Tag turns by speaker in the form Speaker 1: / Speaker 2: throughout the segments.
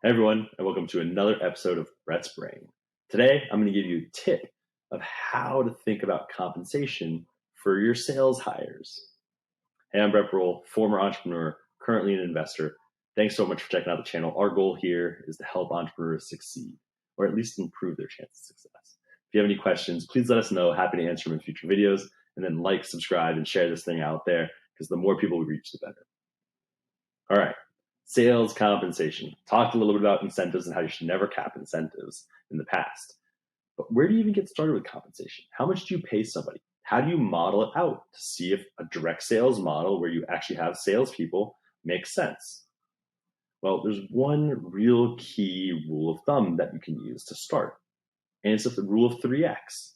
Speaker 1: Hey everyone, and welcome to another episode of Brett's Brain. Today, I'm going to give you a tip of how to think about compensation for your sales hires. Hey, I'm Brett Roll, former entrepreneur, currently an investor. Thanks so much for checking out the channel. Our goal here is to help entrepreneurs succeed, or at least improve their chance of success. If you have any questions, please let us know. Happy to answer them in future videos. And then like, subscribe, and share this thing out there, because the more people we reach, the better. All right. Sales compensation. Talked a little bit about incentives and how you should never cap incentives in the past. But where do you even get started with compensation? How much do you pay somebody? How do you model it out to see if a direct sales model where you actually have salespeople makes sense? Well, there's one real key rule of thumb that you can use to start. And it's the rule of 3X.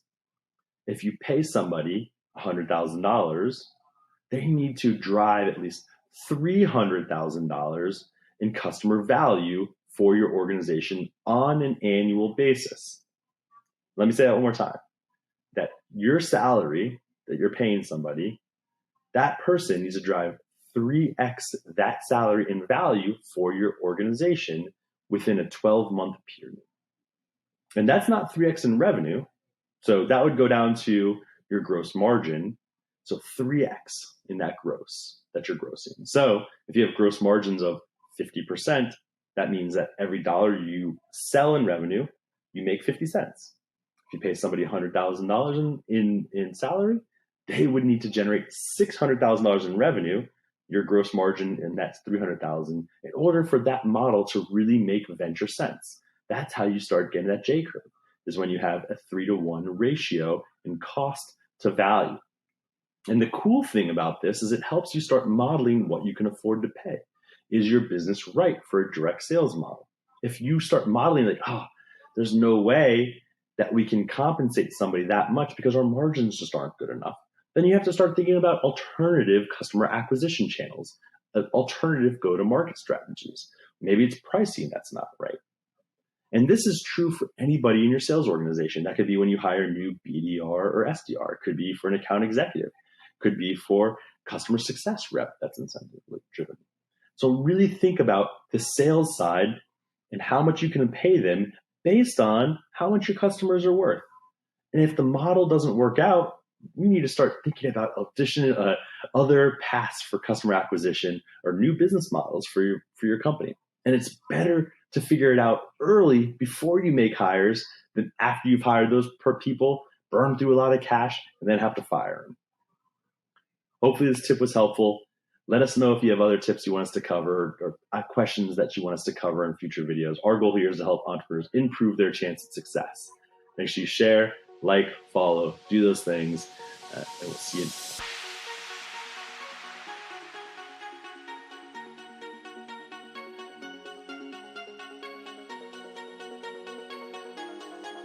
Speaker 1: If you pay somebody $100,000, they need to drive at least $300,000 in customer value for your organization on an annual basis. Let me say that one more time. That your salary that you're paying somebody, that person needs to drive 3X that salary in value for your organization within a 12-month period. And that's not 3X in revenue. So that would go down to your gross margin. So 3X in that gross that you're grossing. So if you have gross margins of 50%, that means that every dollar you sell in revenue, you make 50 cents. If you pay somebody $100,000 in salary, they would need to generate $600,000 in revenue, your gross margin, and that's $300,000, in order for that model to really make venture sense. That's how you start getting that J curve, is when you have a 3-to-1 ratio in cost to value. And the cool thing about this is it helps you start modeling what you can afford to pay. Is your business right for a direct sales model? If you start modeling like, there's no way that we can compensate somebody that much because our margins just aren't good enough, then you have to start thinking about alternative customer acquisition channels, alternative go-to-market strategies. Maybe it's pricing that's not right. And this is true for anybody in your sales organization. That could be when you hire a new BDR or SDR. It could be for an account executive. Could be for customer success rep that's incentive driven. So really think about the sales side and how much you can pay them based on how much your customers are worth. And if the model doesn't work out, we need to start thinking about other paths for customer acquisition or new business models for your company. And it's better to figure it out early before you make hires than after you've hired those people, burn through a lot of cash, and then have to fire them. Hopefully this tip was helpful. Let us know if you have other tips you want us to cover or questions that you want us to cover in future videos. Our goal here is to help entrepreneurs improve their chance at success. Make sure you share, like, follow, do those things, and we'll see you